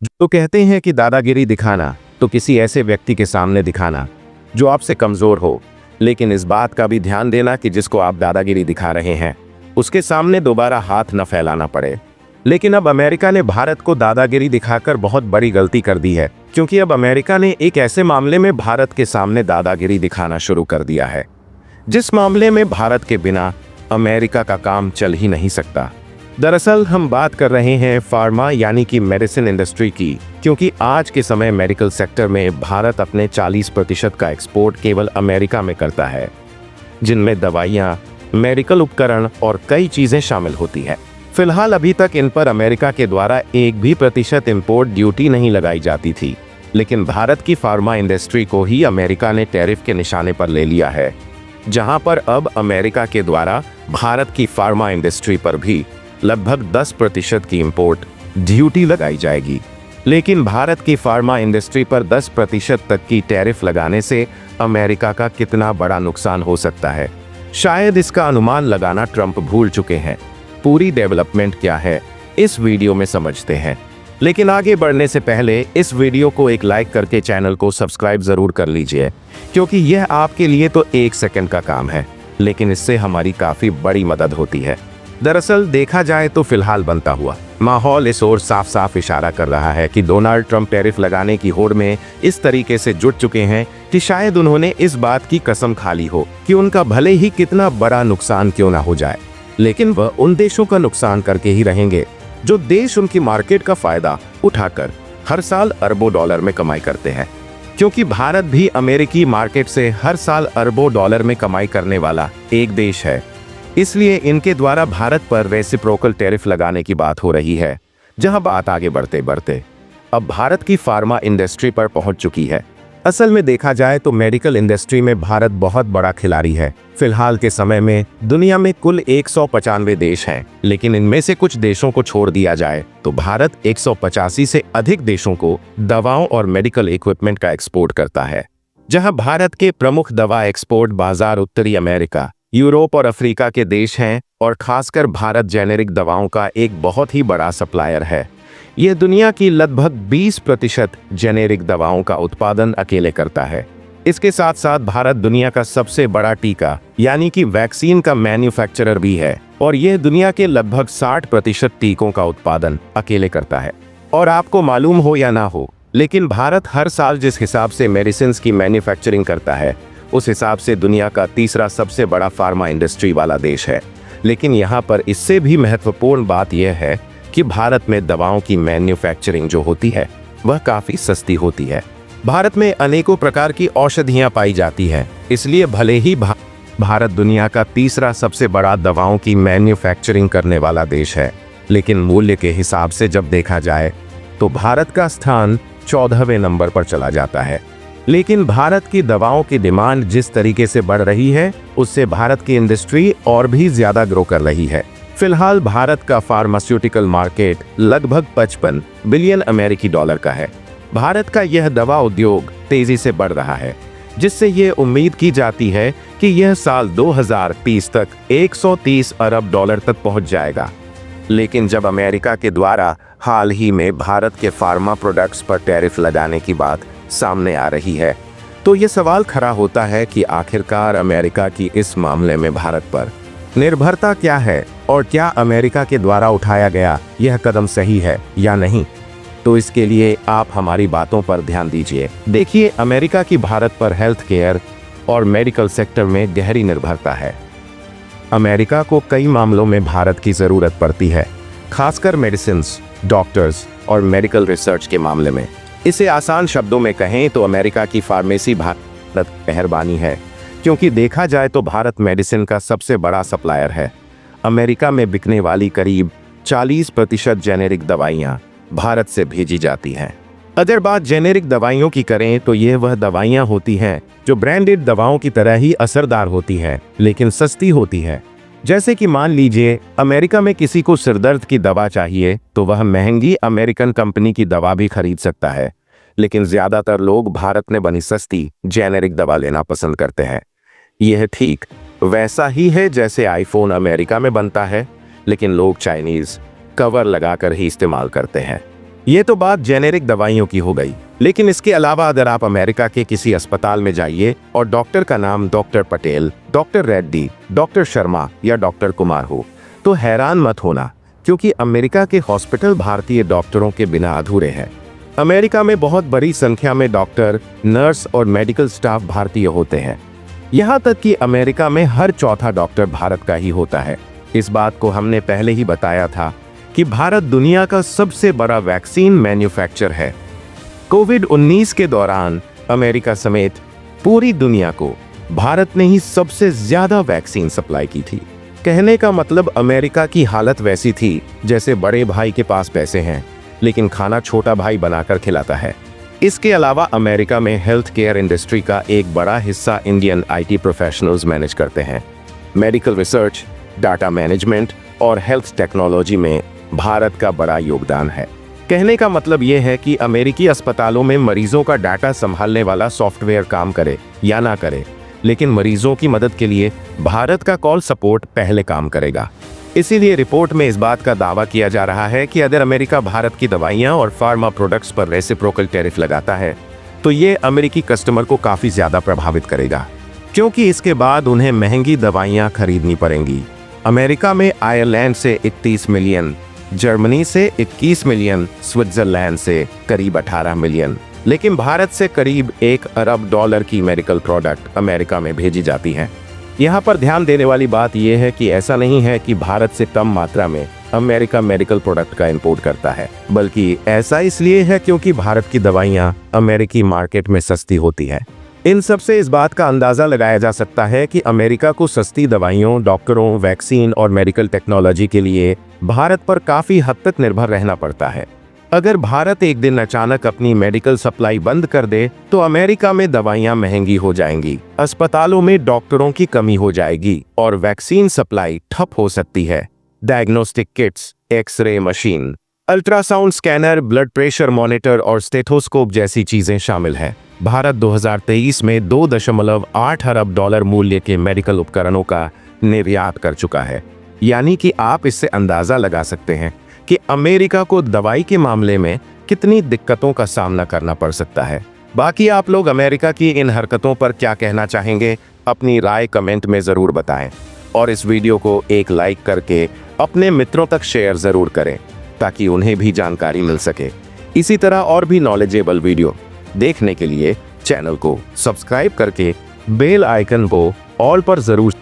तो कहते हैं कि दादागिरी दिखाना तो किसी ऐसे व्यक्ति के सामने दिखाना जो आपसे कमजोर हो, लेकिन इस बात का भी ध्यान देना कि जिसको आप दादागिरी दिखा रहे हैं उसके सामने दोबारा हाथ न फैलाना पड़े। लेकिन अब अमेरिका ने भारत को दादागिरी दिखाकर बहुत बड़ी गलती कर दी है, क्योंकि अब अमेरिका ने एक ऐसे मामले में भारत के सामने दादागिरी दिखाना शुरू कर दिया है जिस मामले में भारत के बिना अमेरिका का काम चल ही नहीं सकता। दरअसल हम बात कर रहे हैं फार्मा यानी कि मेडिसिन इंडस्ट्री की, क्योंकि आज के समय मेडिकल सेक्टर में भारत अपने 40% का एक्सपोर्ट केवल अमेरिका में करता है, जिनमें दवाइयाँ, मेडिकल उपकरण और कई चीज़ें शामिल होती है। फिलहाल अभी तक इन पर अमेरिका के द्वारा 1% इंपोर्ट ड्यूटी नहीं लगाई जाती थी, लेकिन भारत की फार्मा इंडस्ट्री को ही अमेरिका ने टैरिफ के निशाने पर ले लिया है, जहां पर अब अमेरिका के द्वारा भारत की फार्मा इंडस्ट्री पर भी लगभग 10% की इंपोर्ट ड्यूटी लगाई जाएगी। लेकिन भारत की फार्मा इंडस्ट्री पर 10% तक की टैरिफ लगाने से अमेरिका का कितना बड़ा नुकसान हो सकता है, शायद इसका अनुमान लगाना ट्रंप भूल चुके हैं। पूरी डेवलपमेंट क्या है इस वीडियो में समझते हैं, लेकिन आगे बढ़ने से पहले इस वीडियो को एक लाइक करके चैनल को सब्सक्राइब जरूर कर लीजिए, क्योंकि यह आपके लिए तो 1 सेकंड का काम है, लेकिन इससे हमारी काफी बड़ी मदद होती है। दरअसल देखा जाए तो फिलहाल बनता हुआ माहौल इस ओर साफ साफ इशारा कर रहा है कि डोनाल्ड ट्रंप टैरिफ लगाने की होड़ में इस तरीके से जुट चुके हैं कि शायद उन्होंने इस बात की कसम खा ली हो कि उनका भले ही कितना बड़ा नुकसान क्यों ना हो जाए, लेकिन वह उन देशों का नुकसान करके ही रहेंगे जो देश उनकी मार्केट का फायदा उठाकर हर साल अरबों डॉलर में कमाई करते हैं। क्योंकि भारत भी अमेरिकी मार्केट से हर साल अरबों डॉलर में कमाई करने वाला एक देश है, इसलिए इनके द्वारा भारत पर रेसिप्रोकल टैरिफ लगाने की बात हो रही है। जहां बात आगे बढ़ते बढ़ते अब भारत की फार्मा इंडस्ट्री पर पहुंच चुकी है। असल में देखा जाए तो मेडिकल इंडस्ट्री में भारत बहुत बड़ा खिलाड़ी है। फिलहाल के समय में दुनिया में कुल 195 देश हैं, लेकिन इनमें से कुछ देशों को छोड़ दिया जाए तो भारत 185 से अधिक देशों को दवाओं और मेडिकल इक्विपमेंट का एक्सपोर्ट करता है। जहां भारत के प्रमुख दवा एक्सपोर्ट बाजार उत्तरी अमेरिका, यूरोप और अफ्रीका के देश हैं, और खासकर भारत जेनेरिक दवाओं का एक बहुत ही बड़ा सप्लायर है। यह दुनिया की लगभग 20% जेनेरिक दवाओं का उत्पादन अकेले करता है। इसके साथ साथ भारत दुनिया का सबसे बड़ा टीका यानी कि वैक्सीन का मैन्युफैक्चरर भी है, और यह दुनिया के लगभग 60% टीकों का उत्पादन अकेले करता है। और आपको मालूम हो या ना हो, लेकिन भारत हर साल जिस हिसाब से मेडिसिन की मैन्युफैक्चरिंग करता है, उस हिसाब से दुनिया का तीसरा सबसे बड़ा फार्मा इंडस्ट्री वाला देश है। लेकिन यहाँ पर इससे भी महत्वपूर्ण बात यह है कि भारत में दवाओं की मैन्युफैक्चरिंग जो होती है वह काफी सस्ती होती है। भारत में अनेकों प्रकार की औषधियां पाई जाती हैं, इसलिए भले ही भारत दुनिया का तीसरा सबसे बड़ा दवाओं की मैन्युफैक्चरिंग करने वाला देश है, लेकिन मूल्य के हिसाब से जब देखा जाए तो भारत का स्थान 14वें नंबर पर चला जाता है। लेकिन भारत की दवाओं की डिमांड जिस तरीके से बढ़ रही है, उससे भारत की इंडस्ट्री और भी ज्यादा ग्रो कर रही है। फिलहाल भारत का फार्मास्यूटिकल मार्केट लगभग 55 बिलियन अमेरिकी डॉलर का है। भारत का यह दवा उद्योग तेजी से बढ़ रहा है, जिससे यह उम्मीद की जाती है कि यह साल 2030 तक 130 अरब डॉलर तक पहुंच जाएगा। लेकिन जब अमेरिका के द्वारा हाल ही में भारत के फार्मा प्रोडक्ट्स पर टैरिफ लगाने की बात सामने आ रही है, तो ये सवाल खड़ा होता है कि आखिरकार अमेरिका की इस मामले में भारत पर निर्भरता क्या है, और क्या अमेरिका के द्वारा उठाया गया यह कदम सही है या नहीं। तो इसके लिए आप हमारी बातों पर ध्यान दीजिए। देखिए, अमेरिका की भारत पर हेल्थ केयर और मेडिकल सेक्टर में गहरी निर्भरता है। अमेरिका को कई मामलों में भारत की जरूरत पड़ती है, खासकर मेडिसिन्स, डॉक्टर्स और मेडिकल रिसर्च के मामले में। इसे आसान शब्दों में कहें तो अमेरिका की फार्मेसी भारत मेहरबानी है, क्योंकि देखा जाए तो भारत मेडिसिन का सबसे बड़ा सप्लायर है। अमेरिका में बिकने वाली करीब 40% जेनेरिक दवाइयां भारत से भेजी जाती हैं। अगर बात जेनेरिक दवाइयों की करें तो यह वह दवाइयां होती हैं जो ब्रांडेड दवाओं की तरह ही असरदार होती हैं, लेकिन सस्ती होती हैं। जैसे कि मान लीजिए अमेरिका में किसी को सिरदर्द की दवा चाहिए तो वह महंगी अमेरिकन कंपनी की दवा भी खरीद सकता है, लेकिन ज्यादातर लोग भारत में बनी सस्ती जेनेरिक दवा लेना पसंद करते हैं। यह ठीक वैसा ही है जैसे आईफोन अमेरिका में बनता है, लेकिन लोग चाइनीज कवर लगाकर ही इस्तेमाल करते हैं। ये तो बात जेनेरिक दवाइयों की हो गई, लेकिन इसके अलावा अगर आप अमेरिका के किसी अस्पताल में जाइए और डॉक्टर का नाम doctor Patel, doctor Reddy, doctor Sharma या डॉक्टर कुमार हो, तो हैरान मत होना, क्योंकि अमेरिका के हॉस्पिटल भारतीय डॉक्टरों के बिना अधूरे हैं। अमेरिका में बहुत बड़ी संख्या में डॉक्टर, नर्स और मेडिकल स्टाफ भारतीय होते हैं। यहाँ तक कि अमेरिका में हर चौथा डॉक्टर भारत का ही होता है। इस बात को हमने पहले ही बताया था कि भारत दुनिया का सबसे बड़ा वैक्सीन मैन्युफैक्चरर है। कोविड-19 के दौरान अमेरिका समेत पूरी दुनिया को भारत ने ही सबसे ज्यादा वैक्सीन सप्लाई की थी। कहने का मतलब अमेरिका की हालत वैसी थी जैसे बड़े भाई के पास पैसे हैं, लेकिन खाना छोटा भाई बनाकर खिलाता है। इसके अलावा अमेरिका में हेल्थ केयर इंडस्ट्री का एक बड़ा हिस्सा इंडियन आईटी प्रोफेशनल्स मैनेज करते हैं। मेडिकल रिसर्च, डाटा मैनेजमेंट और हेल्थ टेक्नोलॉजी में भारत का बड़ा योगदान है। कहने का मतलब यह है कि अमेरिकी अस्पतालों में मरीजों का डाटा संभालने वाला सॉफ्टवेयर काम करे या ना करे, लेकिन मरीजों की मदद के लिए भारत का कॉल सपोर्ट पहले काम करेगा। इसीलिए रिपोर्ट में इस बात का दावा किया जा रहा है कि अगर अमेरिका भारत की दवाइयां और फार्मा प्रोडक्ट्स पर रेसिप्रोकल टैरिफ लगाता है, तो ये अमेरिकी कस्टमर को काफी ज्यादा प्रभावित करेगा, क्योंकि इसके बाद उन्हें महंगी दवाइयां खरीदनी पड़ेंगी। अमेरिका में आयरलैंड से 31 मिलियन, जर्मनी से 21 मिलियन, स्विट्जरलैंड से करीब 18 मिलियन, लेकिन भारत से करीब $1 अरब की मेडिकल प्रोडक्ट अमेरिका में भेजी जाती हैं। यहाँ पर ध्यान देने वाली बात यह है कि ऐसा नहीं है कि भारत से कम मात्रा में अमेरिका मेडिकल प्रोडक्ट का इंपोर्ट करता है, बल्कि ऐसा इसलिए है क्योंकि भारत की दवाइयाँ अमेरिकी मार्केट में सस्ती होती है। इन सब से इस बात का अंदाजा लगाया जा सकता है कि अमेरिका को सस्ती दवाइयों, डॉक्टरों, वैक्सीन और मेडिकल टेक्नोलॉजी के लिए भारत पर काफी हद तक निर्भर रहना पड़ता है। अगर भारत एक दिन अचानक अपनी मेडिकल सप्लाई बंद कर दे, तो अमेरिका में दवाइयां महंगी हो जाएंगी, अस्पतालों में डॉक्टरों की कमी हो जाएगी और वैक्सीन सप्लाई ठप हो सकती है। Diagnostic kits, x-ray machine, ultrasound scanner, blood pressure monitor और स्टेथोस्कोप जैसी चीजें शामिल हैं। भारत 2023 में $2.8 अरब मूल्य के मेडिकल उपकरणों का निर्यात कर चुका है। यानी कि आप इससे अंदाजा लगा सकते हैं कि अमेरिका को दवाई के मामले में कितनी दिक्कतों का सामना करना पड़ सकता है। बाकी आप लोग अमेरिका की इन हरकतों पर क्या कहना चाहेंगे, अपनी राय कमेंट में ज़रूर बताएं और इस वीडियो को एक लाइक करके अपने मित्रों तक शेयर ज़रूर करें ताकि उन्हें भी जानकारी मिल सके। इसी तरह और भी नॉलेजेबल वीडियो देखने के लिए चैनल को सब्सक्राइब करके बेल आइकन को ऑल पर ज़रूर